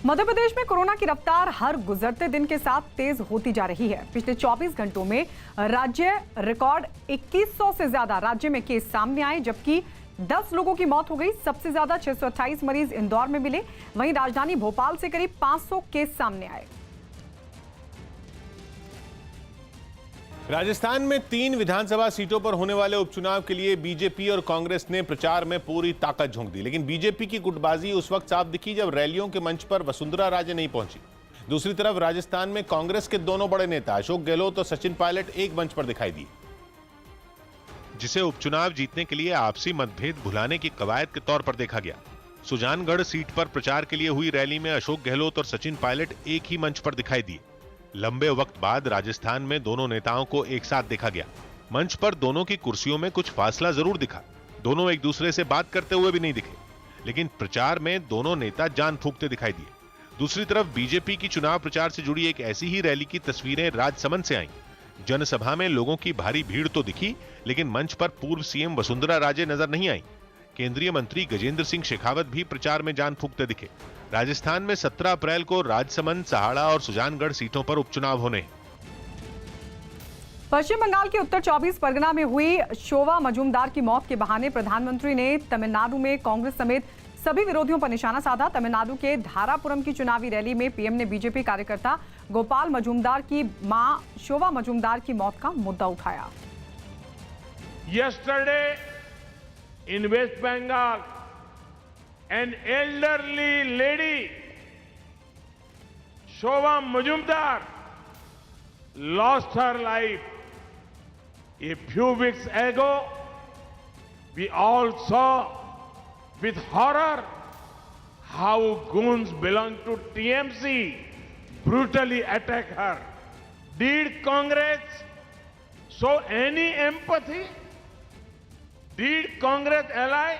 मध्य प्रदेश में कोरोना की रफ्तार हर गुजरते दिन के साथ तेज होती जा रही है। पिछले 24 घंटों में राज्य रिकॉर्ड 2100 से ज्यादा राज्य में केस सामने आए, जबकि 10 लोगों की मौत हो गई। सबसे ज्यादा 628 मरीज इंदौर में मिले। वहीं राजधानी भोपाल से करीब 500 केस सामने आए। राजस्थान में 3 विधानसभा सीटों पर होने वाले उपचुनाव के लिए बीजेपी और कांग्रेस ने प्रचार में पूरी ताकत झोंक दी, लेकिन बीजेपी की गुटबाजी उस वक्त साफ दिखी जब रैलियों के मंच पर वसुंधरा राजे नहीं पहुंची। दूसरी तरफ राजस्थान में कांग्रेस के दोनों बड़े नेता अशोक गहलोत और सचिन पायलट एक मंच पर दिखाई दिए, जिसे उपचुनाव जीतने के लिए आपसी मतभेद भुलाने की कवायद के तौर पर देखा गया। सुजानगढ़ सीट पर प्रचार के लिए हुई रैली में अशोक गहलोत और सचिन पायलट एक ही मंच पर दिखाई दिए। लंबे वक्त बाद राजस्थान में दोनों नेताओं को एक साथ देखा गया। मंच पर दोनों की कुर्सियों में कुछ फासला जरूर दिखा। दोनों एक दूसरे से बात करते हुए भी नहीं दिखे, लेकिन प्रचार में दोनों नेता जान फूंकते दिखाई दिए। दूसरी तरफ बीजेपी की चुनाव प्रचार से जुड़ी एक ऐसी ही रैली की तस्वीरें राजसमंद से आईं। जनसभा में लोगों की भारी भीड़ तो दिखी, लेकिन मंच पर पूर्व सीएम वसुंधरा राजे नजर नहीं आई। केंद्रीय मंत्री गजेंद्र सिंह शेखावत भी प्रचार में जान फूंकते दिखे। राजस्थान में 17 अप्रैल को राजसमंद, सहाड़ा और सुजानगढ़ सीटों पर उपचुनाव होने हैं। पश्चिम बंगाल के उत्तर 24 परगना में हुई शोभा मजूमदार की मौत के बहाने प्रधानमंत्री ने तमिलनाडु में कांग्रेस समेत सभी विरोधियों पर निशाना साधा। तमिलनाडु के धारापुरम की चुनावी रैली में पीएम ने बीजेपी कार्यकर्ता गोपाल मजूमदार की मां शोभा मजूमदार की मौत का मुद्दा उठाया। Yesterday in West Bengal, an elderly lady, Shobha Majumdar, lost her life. A few weeks ago, we all saw with horror how goons belong to TMC brutally attack her. Did Congress show any empathy? Did Congress ally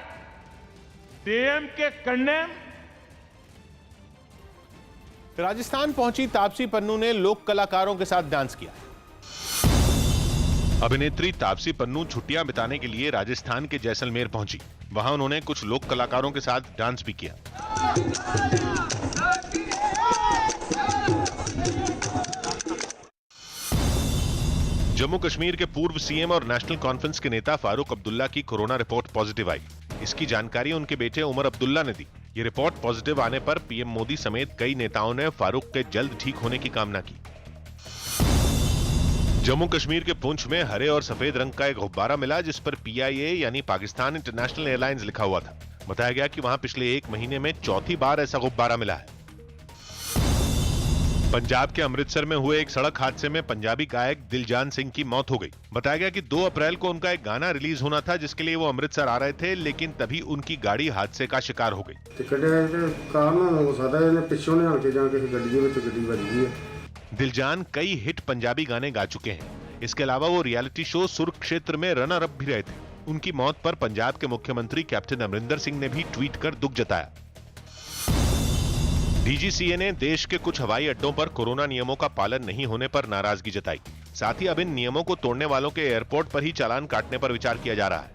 DMK condemn? Rajasthan पहुंची तापसी पन्नू ने लोक कलाकारों के साथ dance किया। अभिनेत्री तापसी पन्नू छुट्टियां बिताने के लिए राजस्थान के जैसलमेर पहुंची। वहां उन्होंने कुछ लोक कलाकारों के साथ डांस भी किया। जम्मू कश्मीर के पूर्व सीएम और नेशनल कॉन्फ्रेंस के नेता फारूक अब्दुल्ला की कोरोना रिपोर्ट पॉजिटिव आई। इसकी जानकारी उनके बेटे उमर अब्दुल्ला ने दी। ये रिपोर्ट पॉजिटिव आने पर पीएम मोदी समेत कई नेताओं ने फारूक के जल्द ठीक होने की कामना की। जम्मू कश्मीर के पुंछ में हरे और सफेद रंग का एक गुब्बारा मिला, जिस पर PIA यानी पाकिस्तान इंटरनेशनल एयरलाइंस लिखा हुआ था। बताया गया कि वहां पिछले 1 महीने में चौथी बार ऐसा गुब्बारा मिला है। पंजाब के अमृतसर में हुए एक सड़क हादसे में पंजाबी गायक दिलजान सिंह की मौत हो गई। बताया गया कि 2 अप्रैल को उनका एक गाना रिलीज होना था जिसके लिए वो अमृतसर आ रहे थे, लेकिन तभी उनकी गाड़ी हादसे का शिकार हो गई। दिलजान कई हिट पंजाबी गाने गा चुके हैं। इसके अलावा वो रियलिटी शो सुरक्षेत्र में रनर अप भी रहे थे। उनकी मौत पर पंजाब के मुख्यमंत्री कैप्टन अमरिंदर सिंह ने भी ट्वीट कर दुख जताया। डीजीसीए ने देश के कुछ हवाई अड्डों पर कोरोना नियमों का पालन नहीं होने पर नाराजगी जताई। साथ ही अब इन नियमों को तोड़ने वालों के एयरपोर्ट पर ही चालान काटने पर विचार किया जा रहा है।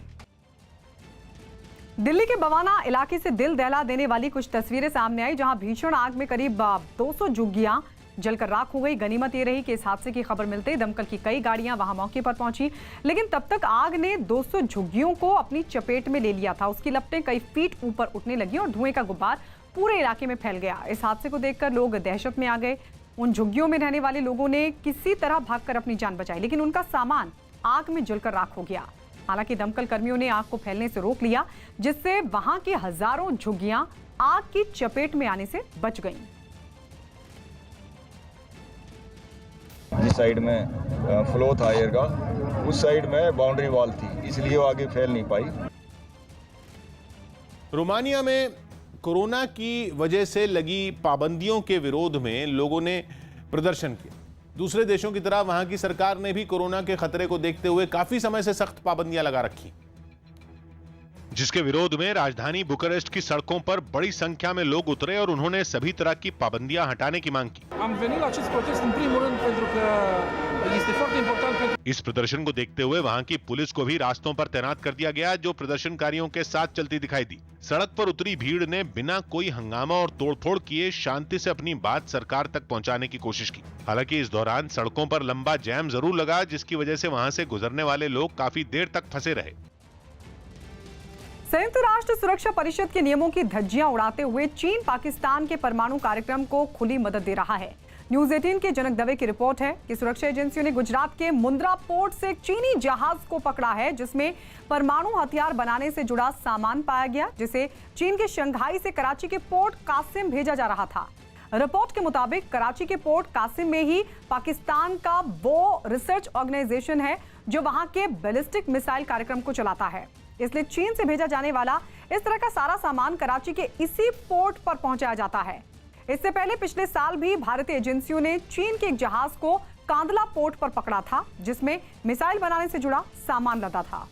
दिल्ली के बवाना इलाके से दिल दहला देने वाली कुछ तस्वीरें सामने आई, जहां भीषण आग में करीब 200 झुग्गियां जलकर राख हो गई। गनीमत ये रही कि इस हादसे की खबर मिलते ही दमकल की कई गाड़ियां वहां मौके पर पहुंची, लेकिन तब तक आग ने 200 झुग्गियों को अपनी चपेट में ले लिया था। उसकी लपटें कई फीट ऊपर उठने लगी और धुएं का गुब्बार पूरे इलाके में फैल गया। इस हादसे को देखकर लोग दहशत में आ गए। उन झुग्गियों में रहने वाले लोगों ने किसी तरह भागकर अपनी जान बचाई, लेकिन उनका सामान आग में जलकर राख हो गया। हालांकि दमकल कर्मियों ने आग को फैलने से रोक लिया, जिससे वहां की हजारों झुग्गियां आग की चपेट में आने से बच गईं। जिस साइड में फ्लो था एयर का, उस साइड में बाउंड्री वॉल थी, इसलिए वो आगे फैल नहीं पाई। रोमानिया में कोरोना की वजह से लगी पाबंदियों के विरोध में लोगों ने प्रदर्शन किया। दूसरे देशों की तरह वहां की सरकार ने भी कोरोना के खतरे को देखते हुए काफी समय से सख्त पाबंदियां लगा रखी, जिसके विरोध में राजधानी बुकारेस्ट की सड़कों पर बड़ी संख्या में लोग उतरे और उन्होंने सभी तरह की पाबंदियां हटाने की मांग की। इस प्रदर्शन को देखते हुए वहां की पुलिस को भी रास्तों पर तैनात कर दिया गया, जो प्रदर्शनकारियों के साथ चलती दिखाई दी। सड़क पर उतरी भीड़ ने बिना कोई हंगामा और तोड़फोड़ किए शांति से अपनी बात सरकार तक पहुंचाने की कोशिश की। हालांकि इस दौरान सड़कों पर लंबा जैम जरूर लगा, जिसकी वजह से वहां से गुजरने वाले लोग काफी देर तक फंसे रहे। संयुक्त राष्ट्र सुरक्षा परिषद के नियमों की धज्जियां उड़ाते हुए चीन पाकिस्तान के परमाणु कार्यक्रम को खुली मदद दे रहा है। न्यूज 18 के जनक दवे की रिपोर्ट है कि सुरक्षा एजेंसियों ने गुजरात के मुंद्रा पोर्ट से एक चीनी जहाज को पकड़ा है, जिसमें परमाणु हथियार बनाने से जुड़ा सामान पाया गया, जिसे चीन के शंघाई से कराची के पोर्ट कासिम भेजा जा रहा था। रिपोर्ट के मुताबिक कराची के पोर्ट कासिम में ही पाकिस्तान का वो रिसर्च ऑर्गेनाइजेशन है जो वहां के बैलिस्टिक मिसाइल कार्यक्रम को चलाता है। इसलिए चीन से भेजा जाने वाला इस तरह का सारा सामान कराची के इसी पोर्ट पर पहुंचाया जाता है। इससे पहले पिछले साल भी भारतीय एजेंसियों ने चीन के एक जहाज को कांदला पोर्ट पर पकड़ा था, जिसमें मिसाइल बनाने से जुड़ा सामान लदा था।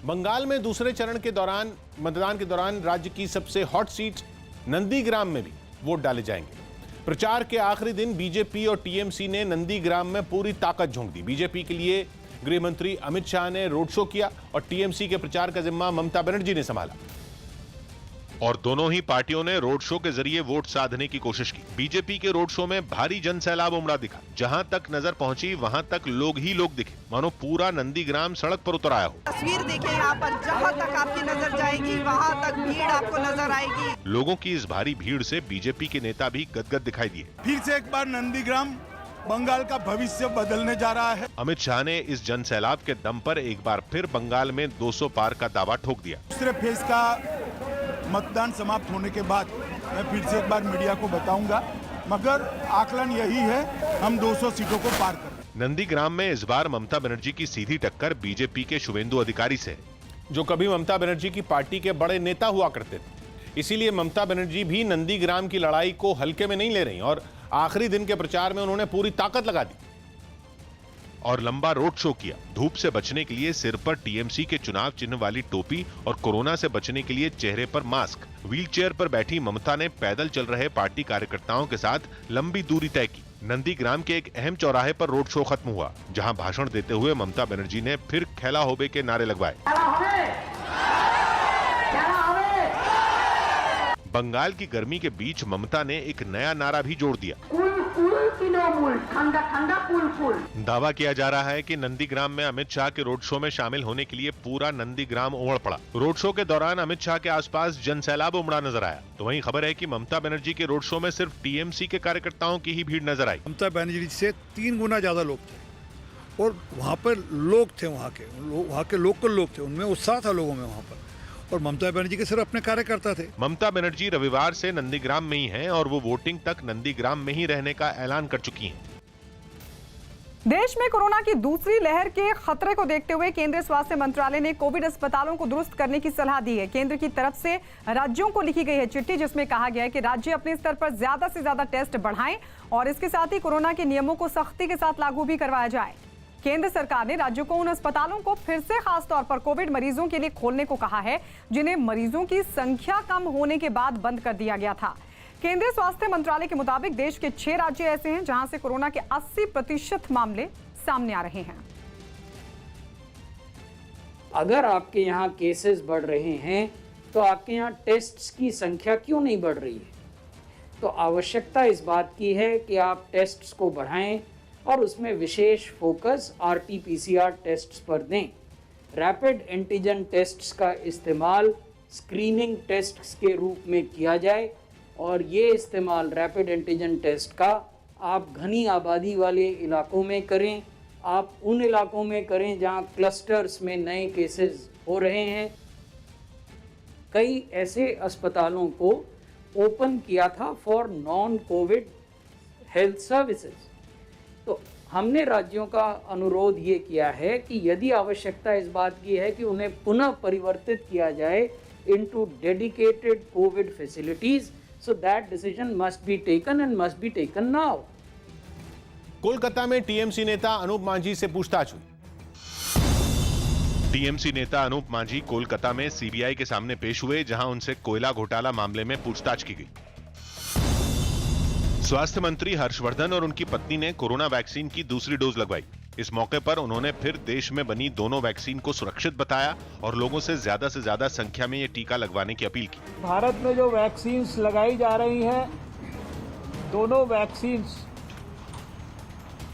बंगाल में दूसरे चरण के दौरान मतदान के दौरान राज्य की सबसे हॉट सीट नंदीग्राम में भी वोट डाले जाएंगे। प्रचार के आखिरी दिन बीजेपी और टीएमसी ने नंदीग्राम में पूरी ताकत झोंक दी। बीजेपी के लिए गृह मंत्री अमित शाह ने रोड शो किया और टीएमसी के प्रचार का जिम्मा ममता बनर्जी ने संभाला। और दोनों ही पार्टियों ने रोड शो के जरिए वोट साधने की कोशिश की। बीजेपी के रोड शो में भारी जन सैलाब उमड़ा दिखा। जहां तक नजर पहुंची वहां तक लोग ही लोग दिखे, मानो पूरा नंदीग्राम सड़क पर उतर आया हो। तस्वीर देखिए यहाँ पर, जहां तक आपकी नजर जाएगी वहां तक भीड़ आपको नजर आएगी। लोगों की इस भारी भीड़ से बीजेपी के नेता भी गदगद दिखाई दिए। फिर से एक बार नंदीग्राम बंगाल का भविष्य बदलने जा रहा है। अमित शाह ने इस जन सैलाब के दम पर एक बार फिर बंगाल में 200 पार का दावा ठोक दिया। दूसरे फेज का मतदान समाप्त होने के बाद मैं फिर से एक बार मीडिया को बताऊंगा, मगर आकलन यही है, हम 200 सीटों को पार कर। नंदीग्राम में इस बार ममता बनर्जी की सीधी टक्कर बीजेपी के शुवेंदु अधिकारी से, जो कभी ममता बनर्जी की पार्टी के बड़े नेता हुआ करते थे। इसीलिए ममता बनर्जी भी नंदीग्राम की लड़ाई को हल्के में नहीं ले रही और आखिरी दिन के प्रचार में उन्होंने पूरी ताकत लगा दी और लंबा रोड शो किया। धूप से बचने के लिए सिर पर टीएमसी के चुनाव चिन्ह वाली टोपी और कोरोना से बचने के लिए चेहरे पर मास्क। व्हीलचेयर पर बैठी ममता ने पैदल चल रहे पार्टी कार्यकर्ताओं के साथ लंबी दूरी तय की। नंदीग्राम के एक अहम चौराहे पर रोड शो खत्म हुआ, जहां भाषण देते हुए ममता बनर्जी ने फिर खेला होबे के नारे लगवाए। बंगाल की गर्मी के बीच ममता ने एक नया नारा भी जोड़ दिया। दावा किया जा रहा है कि नंदीग्राम में अमित शाह के रोड शो में शामिल होने के लिए पूरा नंदीग्राम उमड़ पड़ा। रोड शो के दौरान अमित शाह के आसपास जनसैलाब उमड़ा नजर आया। तो वहीं खबर है कि ममता बनर्जी के रोड शो में सिर्फ टीएमसी के कार्यकर्ताओं की ही भीड़ नजर आई। ममता बनर्जी से 3 गुना ज्यादा लोग थे और वहाँ पर लोग थे, वहाँ के लोकल लोग थे, उनमें उत्साह था लोगों में वहाँ पर। और ममता बनर्जी के सिर्फ अपने कार्यकर्ता थे। ममता बनर्जी रविवार से नंदीग्राम में ही हैं और वो वोटिंग तक नंदीग्राम में ही रहने का ऐलान कर चुकी हैं। देश में कोरोना की दूसरी लहर के खतरे को देखते हुए केंद्रीय स्वास्थ्य मंत्रालय ने कोविड अस्पतालों को दुरुस्त करने की सलाह दी है। केंद्र की तरफ से राज्यों को लिखी गई है चिट्ठी, जिसमें कहा गया है कि राज्य अपने स्तर पर ज्यादा से ज्यादा टेस्ट बढ़ाएं और इसके साथ ही कोरोना के नियमों को सख्ती के साथ लागू भी करवाया जाए। केंद्र सरकार ने राज्यों को उन अस्पतालों को फिर से खासतौर पर कोविड मरीजों के लिए खोलने को कहा है जिन्हें मरीजों की संख्या कम होने के बाद बंद कर दिया गया था। केंद्रीय स्वास्थ्य मंत्रालय के मुताबिक देश के 6 राज्य ऐसे हैं जहां से कोरोना के 80% मामले सामने आ रहे हैं। अगर आपके यहाँ केसेस बढ़ रहे हैं तो आपके यहाँ टेस्ट्स की संख्या क्यों नहीं बढ़ रही है? तो आवश्यकता इस बात की है कि आप टेस्ट्स को बढ़ाएं और उसमें विशेष फोकस RT-PCR टेस्ट्स पर दें। रैपिड एंटीजन टेस्ट्स का इस्तेमाल स्क्रीनिंग टेस्ट्स के रूप में किया जाए और ये इस्तेमाल रैपिड एंटीजन टेस्ट का आप घनी आबादी वाले इलाकों में करें। आप उन इलाकों में करें जहां क्लस्टर्स में नए केसेस हो रहे हैं। कई ऐसे अस्पतालों को ओपन किया था for non Covid health services. तो हमने राज्यों का अनुरोध ये किया है कि यदि आवश्यकता इस बात की है कि उन्हें पुनः परिवर्तित किया जाए into dedicated Covid facilities, so that decision must be taken and must be taken now. Kolkata में टीएमसी नेता अनूप मांझी से पूछताछ हुई। टीएमसी नेता अनूप मांझी कोलकाता में सीबीआई के सामने पेश हुए, जहां उनसे कोयला घोटाला मामले में पूछताछ की गई। स्वास्थ्य मंत्री हर्षवर्धन और उनकी पत्नी ने कोरोना वैक्सीन की दूसरी डोज लगवाई। इस मौके पर उन्होंने फिर देश में बनी दोनों वैक्सीन को सुरक्षित बताया और लोगों से ज्यादा संख्या में ये टीका लगवाने की अपील की। भारत में जो वैक्सीन्स लगाई जा रही हैं, दोनों वैक्सीन्स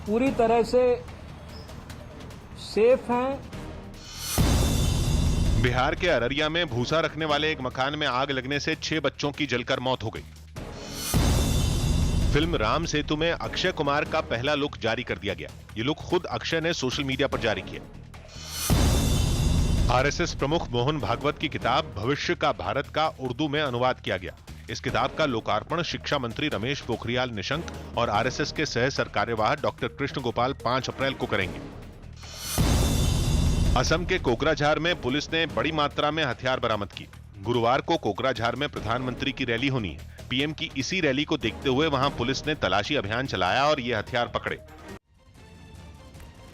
पूरी तरह से सेफ हैं। बिहार के अररिया में भूसा रखने वाले एक मकान में आग लगने से 6 बच्चों की जलकर मौत हो गई। फिल्म राम सेतु में अक्षय कुमार का पहला लुक जारी कर दिया गया। ये लुक खुद अक्षय ने सोशल मीडिया पर जारी किया। आरएसएस प्रमुख मोहन भागवत की किताब भविष्य का भारत का उर्दू में अनुवाद किया गया। इस किताब का लोकार्पण शिक्षा मंत्री रमेश पोखरियाल निशंक और आरएसएस के सह सरकार्यवाह डॉक्टर कृष्ण गोपाल 5 अप्रैल को करेंगे। असम के कोकराझार में पुलिस ने बड़ी मात्रा में हथियार बरामद की। गुरुवार को कोकराझार में प्रधानमंत्री की रैली होनी है। पीएम की इसी रैली को देखते हुए वहां पुलिस ने तलाशी अभियान चलाया और ये हथियार पकड़े।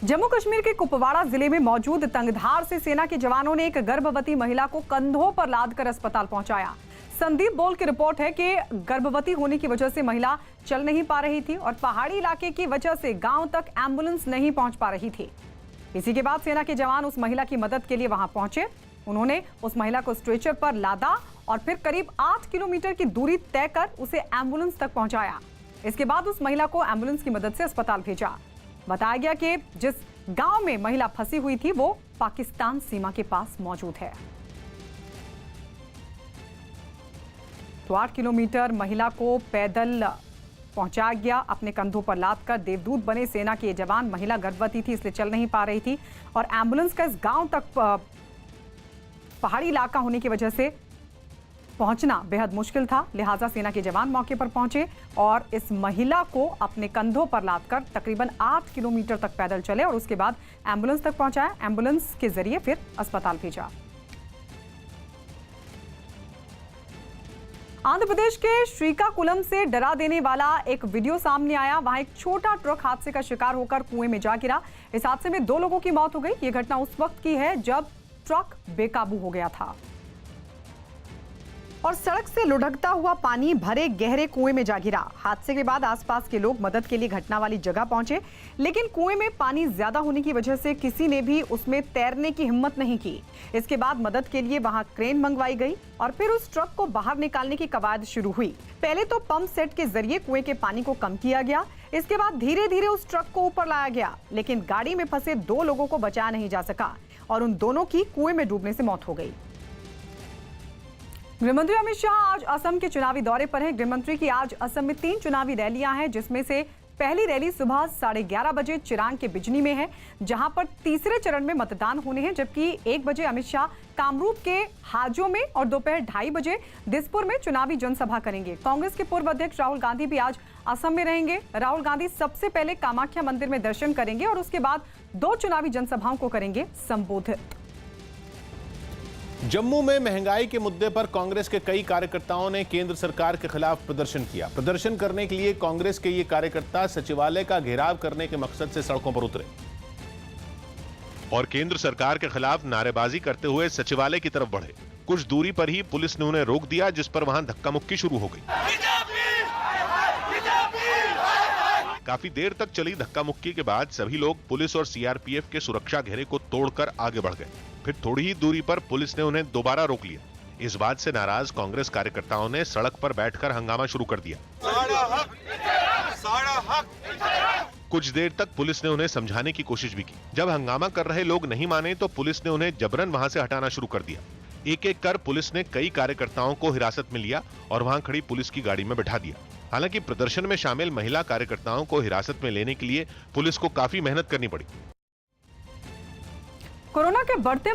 जम्मू कश्मीर के कुपवाड़ा जिले में मौजूद तंगधार से सेना के जवानों ने एक गर्भवती महिला को कंधों पर लादकर अस्पताल पहुंचाया। संदीप बोल की रिपोर्ट है कि गर्भवती होने की वजह से महिला चल नहीं पा रही थी और पहाड़ी इलाके की वजह से गांव तक एम्बुलेंस नहीं पहुंच पा रही थी। इसी के बाद सेना के जवान उस महिला की मदद के लिए वहां पहुंचे। उन्होंने उस महिला को स्ट्रेचर पर लादा और फिर करीब 8 किलोमीटर की दूरी तय कर उसे एम्बुलेंस तक पहुंचाया। इसके बाद उस महिला को एम्बुलेंस की मदद से अस्पताल भेजा। बताया गया कि जिस गांव में महिला फंसी हुई थी वो पाकिस्तान सीमा के पास मौजूद है। तो 8 किलोमीटर महिला को पैदल पहुंचाया गया। अपने कंधों पर लादकर देवदूत बने सेना के जवान। महिला गर्भवती थी इसलिए चल नहीं पा रही थी और एम्बुलेंस का इस गांव तक पहाड़ी इलाका होने की वजह से पहुंचना बेहद मुश्किल था। लिहाजा सेना के जवान मौके पर पहुंचे और इस महिला को अपने कंधों पर लादकर तकरीबन 8 किलोमीटर तक पैदल चले और उसके बाद एम्बुलेंस तक पहुंचाया। एम्बुलेंस के जरिए फिर अस्पताल भेजा। आंध्र प्रदेश के श्रीकाकुलम से डरा देने वाला एक वीडियो सामने आया। वहां एक छोटा ट्रक हादसे का शिकार होकर कुएं में जा गिरा। इस हादसे में 2 लोगों की मौत हो गई। यह घटना उस वक्त की है जब ट्रक बेकाबू हो गया था और सड़क से लुढ़कता हुआ पानी भरे गहरे कुएं में जा गिरा। हादसे के बाद आसपास के लोग मदद के लिए घटना वाली जगह पहुंचे, लेकिन कुएं में पानी ज्यादा होने की वजह से किसी ने भी उसमें तैरने की हिम्मत नहीं की। इसके बाद मदद के लिए वहां क्रेन मंगवाई गई और फिर उस ट्रक को बाहर निकालने की कवायद शुरू हुई। पहले तो पंप सेट के जरिए कुएं के पानी को कम किया गया। इसके बाद धीरे धीरे उस ट्रक को ऊपर लाया गया, लेकिन गाड़ी में फंसे 2 लोगों को बचाया नहीं जा सका और उन दोनों की कुएं में डूबने से मौत हो गई। गृहमंत्री अमित शाह आज असम के चुनावी दौरे पर हैं। गृहमंत्री की आज असम में 3 चुनावी रैलियां हैं, जिसमें से पहली रैली सुबह 11:30 बजे चिरांग के बिजनी में है, जहां पर तीसरे चरण में मतदान होने हैं, जबकि 1 बजे अमित शाह कामरूप के हाजो में और दोपहर 2:30 बजे दिसपुर में चुनावी जनसभा करेंगे। कांग्रेस के पूर्व अध्यक्ष राहुल गांधी भी आज असम में रहेंगे। राहुल गांधी सबसे पहले कामाख्या मंदिर में दर्शन करेंगे और उसके बाद 2 चुनावी जनसभाओं को करेंगे संबोधित। जम्मू में महंगाई के मुद्दे पर कांग्रेस के कई कार्यकर्ताओं ने केंद्र सरकार के खिलाफ प्रदर्शन किया। प्रदर्शन करने के लिए कांग्रेस के ये कार्यकर्ता सचिवालय का घेराव करने के मकसद से सड़कों पर उतरे और केंद्र सरकार के खिलाफ नारेबाजी करते हुए सचिवालय की तरफ बढ़े। कुछ दूरी पर ही पुलिस ने उन्हें रोक दिया, जिस पर वहां धक्का मुक्की शुरू हो गई। काफी देर तक चली धक्का मुक्की के बाद सभी लोग पुलिस और सीआरपीएफ के सुरक्षा घेरे को तोड़कर आगे बढ़ गए। फिर थोड़ी ही दूरी पर पुलिस ने उन्हें दोबारा रोक लिया। इस बात से नाराज कांग्रेस कार्यकर्ताओं ने सड़क पर बैठकर हंगामा शुरू कर दिया। कुछ देर तक पुलिस ने उन्हें समझाने की कोशिश भी की। जब हंगामा कर रहे लोग नहीं माने तो पुलिस ने उन्हें जबरन वहां से हटाना शुरू कर दिया। एक एक कर पुलिस ने कई कार्यकर्ताओं को हिरासत में लिया और वहां खड़ी पुलिस की गाड़ी में बैठा दिया। हालांकि प्रदर्शन में शामिल महिला कार्यकर्ताओं को हिरासत में लेने के लिए पुलिस को काफी मेहनत करनी पड़ी। कोरोना के बढ़ते